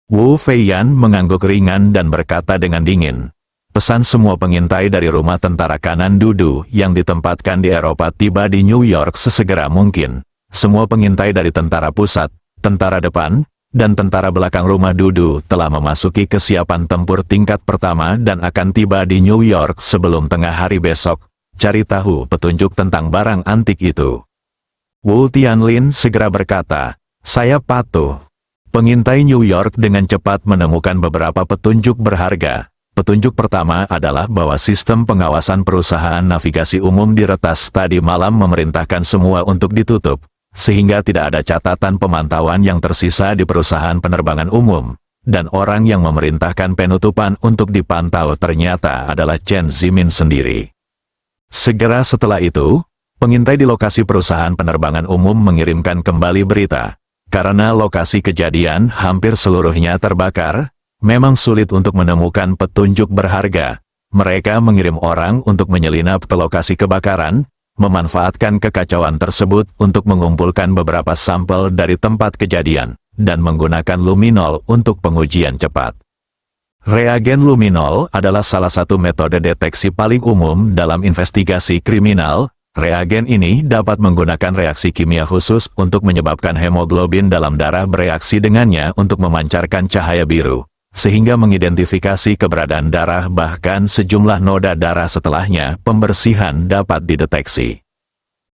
Wu Feiyan mengangguk ringan dan berkata dengan dingin, pesan semua pengintai dari rumah tentara kanan Dudu yang ditempatkan di Eropa tiba di New York sesegera mungkin. Semua pengintai dari tentara pusat, tentara depan, dan tentara belakang rumah Dudu telah memasuki kesiapan tempur tingkat pertama dan akan tiba di New York sebelum tengah hari besok. Cari tahu petunjuk tentang barang antik itu. Wu Tianlin segera berkata, saya patuh. Pengintai New York dengan cepat menemukan beberapa petunjuk berharga. Petunjuk pertama adalah bahwa sistem pengawasan perusahaan navigasi umum di retas tadi malam memerintahkan semua untuk ditutup, sehingga tidak ada catatan pemantauan yang tersisa di perusahaan penerbangan umum, dan orang yang memerintahkan penutupan untuk dipantau ternyata adalah Chen Zimin sendiri. Segera setelah itu, pengintai di lokasi perusahaan penerbangan umum mengirimkan kembali berita. Karena lokasi kejadian hampir seluruhnya terbakar, memang sulit untuk menemukan petunjuk berharga. Mereka mengirim orang untuk menyelinap ke lokasi kebakaran, memanfaatkan kekacauan tersebut untuk mengumpulkan beberapa sampel dari tempat kejadian, dan menggunakan luminol untuk pengujian cepat. Reagen luminol adalah salah satu metode deteksi paling umum dalam investigasi kriminal. Reagen ini dapat menggunakan reaksi kimia khusus untuk menyebabkan hemoglobin dalam darah bereaksi dengannya untuk memancarkan cahaya biru, sehingga mengidentifikasi keberadaan darah bahkan sejumlah noda darah setelahnya pembersihan dapat dideteksi.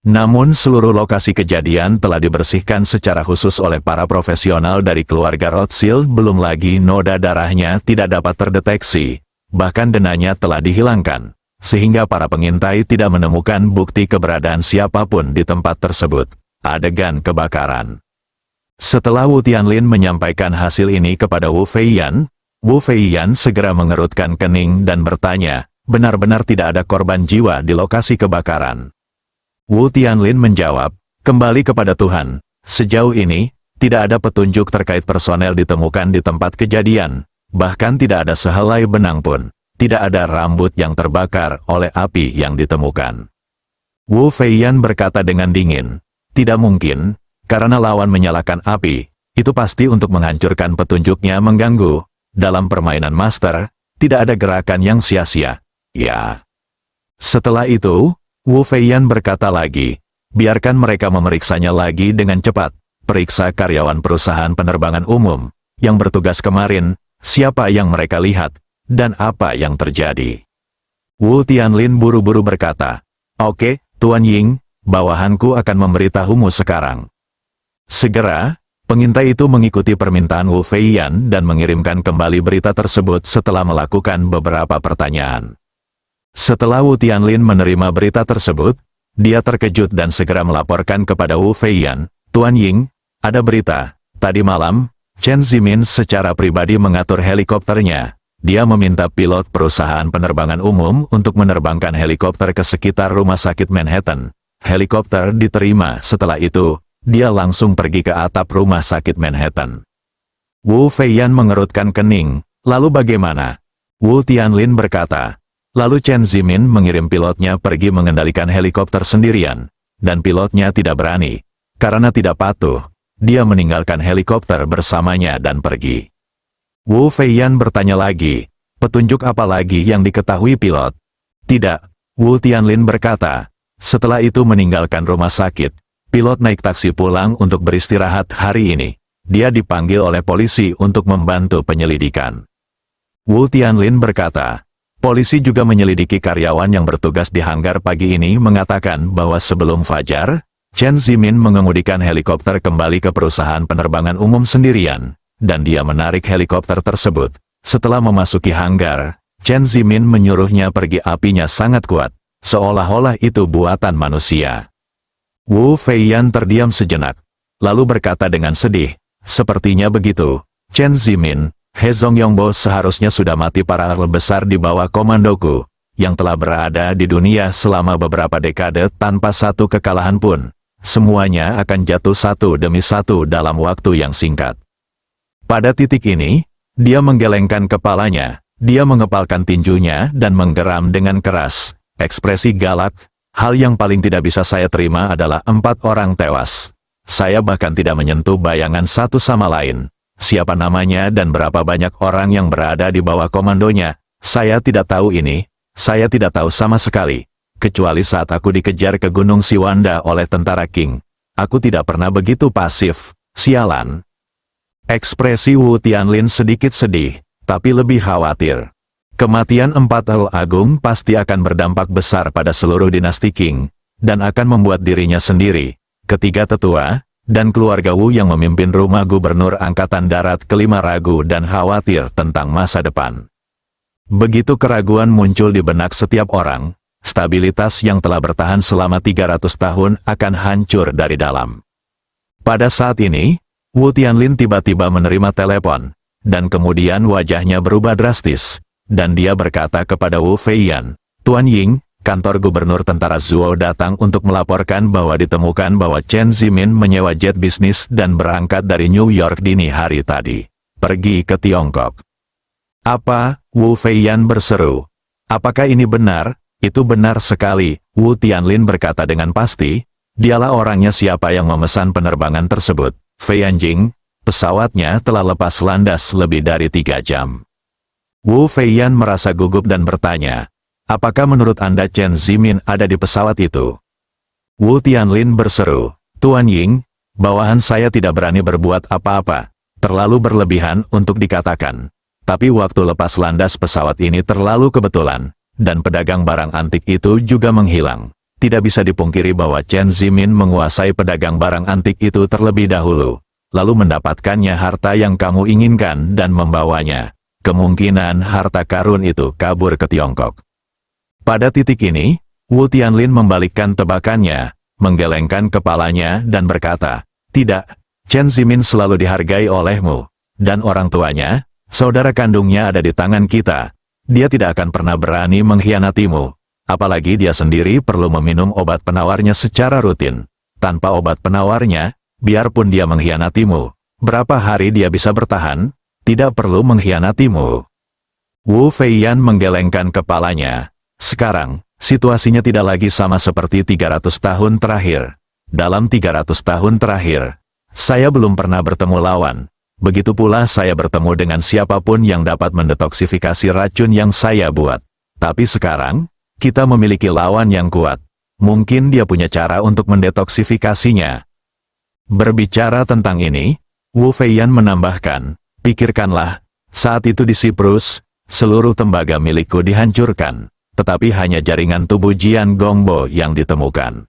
Namun seluruh lokasi kejadian telah dibersihkan secara khusus oleh para profesional dari keluarga Rothschild, belum lagi noda darahnya tidak dapat terdeteksi, bahkan denanya telah dihilangkan. Sehingga para pengintai tidak menemukan bukti keberadaan siapapun di tempat tersebut. Adegan kebakaran. Setelah Wu Tianlin menyampaikan hasil ini kepada Wu Feiyan segera mengerutkan kening dan bertanya, benar-benar tidak ada korban jiwa di lokasi kebakaran. Wu Tianlin menjawab, kembali kepada Tuhan, sejauh ini, tidak ada petunjuk terkait personel ditemukan di tempat kejadian, bahkan tidak ada sehelai benang pun. Tidak ada rambut yang terbakar oleh api yang ditemukan. Wu Feiyan berkata dengan dingin, tidak mungkin, karena lawan menyalakan api, itu pasti untuk menghancurkan petunjuknya mengganggu. Dalam permainan master, tidak ada gerakan yang sia-sia. Ya. Setelah itu, Wu Feiyan berkata lagi, biarkan mereka memeriksanya lagi dengan cepat. Periksa karyawan perusahaan penerbangan umum, yang bertugas kemarin, siapa yang mereka lihat, dan apa yang terjadi. Wu Tianlin buru-buru berkata, oke, Tuan Ying, bawahanku akan memberitahumu sekarang. Segera, pengintai itu mengikuti permintaan Wu Feiyan dan mengirimkan kembali berita tersebut setelah melakukan beberapa pertanyaan. Setelah Wu Tianlin menerima berita tersebut, dia terkejut dan segera melaporkan kepada Wu Feiyan, Tuan Ying, ada berita, tadi malam, Chen Zimin secara pribadi mengatur helikopternya. Dia meminta pilot perusahaan penerbangan umum untuk menerbangkan helikopter ke sekitar rumah sakit Manhattan. Helikopter diterima. Setelah itu, dia langsung pergi ke atap rumah sakit Manhattan. Wu Feiyan mengerutkan kening. Lalu bagaimana? Wu Tianlin berkata, lalu Chen Zimin mengirim pilotnya pergi mengendalikan helikopter sendirian, dan pilotnya tidak berani. Karena tidak patuh, dia meninggalkan helikopter bersamanya dan pergi. Wu Feiyan bertanya lagi, petunjuk apa lagi yang diketahui pilot? Tidak, Wu Tianlin berkata. Setelah itu meninggalkan rumah sakit, pilot naik taksi pulang untuk beristirahat hari ini. Dia dipanggil oleh polisi untuk membantu penyelidikan. Wu Tianlin berkata, polisi juga menyelidiki karyawan yang bertugas di hanggar pagi ini mengatakan bahwa sebelum fajar, Chen Zimin mengemudikan helikopter kembali ke perusahaan penerbangan umum sendirian. Dan dia menarik helikopter tersebut. Setelah memasuki hanggar, Chen Zimin menyuruhnya pergi, apinya sangat kuat, seolah-olah itu buatan manusia. Wu Feiyan terdiam sejenak, lalu berkata dengan sedih, sepertinya begitu, Chen Zimin, He Zongyongbo seharusnya sudah mati para ahli besar di bawah komandoku, yang telah berada di dunia selama beberapa dekade tanpa satu kekalahan pun. Semuanya akan jatuh satu demi satu dalam waktu yang singkat. Pada titik ini, dia menggelengkan kepalanya, dia mengepalkan tinjunya dan menggeram dengan keras, ekspresi galak. Hal yang paling tidak bisa saya terima adalah 4 orang tewas. Saya bahkan tidak menyentuh bayangan satu sama lain. Siapa namanya dan berapa banyak orang yang berada di bawah komandonya, Saya tidak tahu ini, saya tidak tahu sama sekali. Kecuali saat aku dikejar ke Gunung Siwanda oleh tentara Qing. Aku tidak pernah begitu pasif, sialan. Ekspresi Wu Tianlin sedikit sedih, tapi lebih khawatir. Kematian Empat El Agung pasti akan berdampak besar pada seluruh dinasti Qing, dan akan membuat dirinya sendiri, ketiga tetua, dan keluarga Wu yang memimpin rumah gubernur Angkatan Darat kelima ragu dan khawatir tentang masa depan. Begitu keraguan muncul di benak setiap orang, stabilitas yang telah bertahan selama 300 tahun akan hancur dari dalam. Pada saat ini, Wu Tianlin tiba-tiba menerima telepon, dan kemudian wajahnya berubah drastis, dan dia berkata kepada Wu Feiyan, "Tuan Ying, kantor gubernur tentara Zuo datang untuk melaporkan bahwa ditemukan bahwa Chen Zimin menyewa jet bisnis dan berangkat dari New York dini hari tadi, pergi ke Tiongkok." "Apa?" Wu Feiyan berseru. "Apakah ini benar?" "Itu benar sekali," Wu Tianlin berkata dengan pasti. "Dialah orangnya siapa yang memesan penerbangan tersebut. Feiyan Jing, pesawatnya telah lepas landas lebih dari 3 jam. Wu Feiyan merasa gugup dan bertanya, "Apakah menurut Anda Chen Zimin ada di pesawat itu?" Wu Tianlin berseru, "Tuan Ying, bawahan saya tidak berani berbuat apa-apa. Terlalu berlebihan untuk dikatakan. Tapi waktu lepas landas pesawat ini terlalu kebetulan, dan pedagang barang antik itu juga menghilang. Tidak bisa dipungkiri bahwa Chen Zimin menguasai pedagang barang antik itu terlebih dahulu, lalu mendapatkannya harta yang kamu inginkan dan membawanya. Kemungkinan harta karun itu kabur ke Tiongkok." Pada titik ini, Wu Tianlin membalikkan tebakannya, menggelengkan kepalanya dan berkata, "Tidak, Chen Zimin selalu dihargai olehmu, dan orang tuanya, saudara kandungnya ada di tangan kita. Dia tidak akan pernah berani mengkhianatimu. Apalagi dia sendiri perlu meminum obat penawarnya secara rutin. Tanpa obat penawarnya, biarpun dia mengkhianatimu, berapa hari dia bisa bertahan? Tidak perlu mengkhianatimu." Wu Feiyan menggelengkan kepalanya. Sekarang, situasinya tidak lagi sama seperti 300 tahun terakhir. Dalam 300 tahun terakhir, saya belum pernah bertemu lawan. Begitu pula saya bertemu dengan siapapun yang dapat mendetoksifikasi racun yang saya buat. Tapi sekarang, kita memiliki lawan yang kuat. Mungkin dia punya cara untuk mendetoksifikasinya. Berbicara tentang ini, Wu Feiyan menambahkan, "Pikirkanlah, saat itu di Siprus, seluruh tembaga milikku dihancurkan, tetapi hanya jaringan tubuh Jian Gongbo yang ditemukan.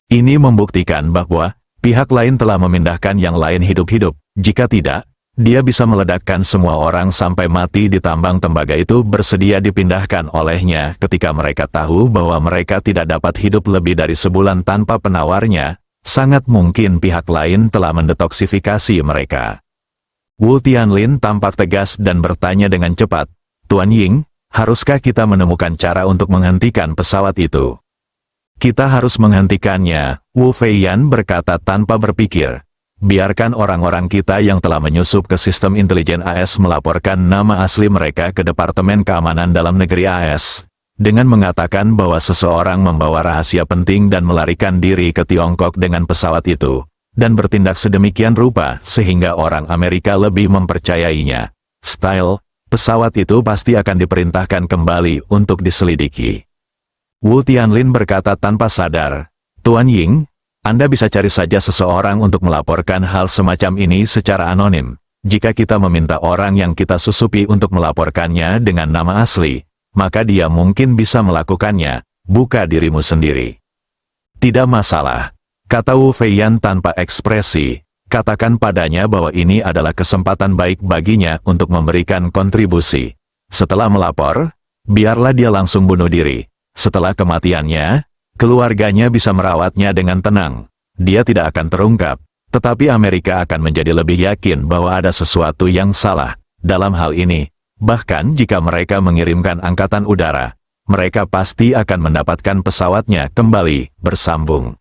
Ini membuktikan bahwa pihak lain telah memindahkan yang lain hidup-hidup. Jika tidak, dia bisa meledakkan semua orang sampai mati di tambang tembaga itu bersedia dipindahkan olehnya ketika mereka tahu bahwa mereka tidak dapat hidup lebih dari sebulan tanpa penawarnya. Sangat mungkin pihak lain telah mendetoksifikasi mereka." Wu Tianlin tampak tegas dan bertanya dengan cepat, "Tuan Ying, haruskah kita menemukan cara untuk menghentikan pesawat itu?" "Kita harus menghentikannya," Wu Feiyan berkata tanpa berpikir. "Biarkan orang-orang kita yang telah menyusup ke sistem intelijen AS melaporkan nama asli mereka ke Departemen Keamanan Dalam Negeri AS, dengan mengatakan bahwa seseorang membawa rahasia penting dan melarikan diri ke Tiongkok dengan pesawat itu, dan bertindak sedemikian rupa sehingga orang Amerika lebih mempercayainya. Style, pesawat itu pasti akan diperintahkan kembali untuk diselidiki." Wu Tianlin berkata tanpa sadar, "Tuan Ying, Anda bisa cari saja seseorang untuk melaporkan hal semacam ini secara anonim. Jika kita meminta orang yang kita susupi untuk melaporkannya dengan nama asli, maka dia mungkin bisa melakukannya, buka dirimu sendiri." "Tidak masalah," kata Wu Feiyan tanpa ekspresi. "Katakan padanya bahwa ini adalah kesempatan baik baginya untuk memberikan kontribusi. Setelah melapor, biarlah dia langsung bunuh diri. Setelah kematiannya, keluarganya bisa merawatnya dengan tenang. Dia tidak akan terungkap, tetapi Amerika akan menjadi lebih yakin bahwa ada sesuatu yang salah dalam hal ini. Bahkan jika mereka mengirimkan angkatan udara, mereka pasti akan mendapatkan pesawatnya kembali bersambung."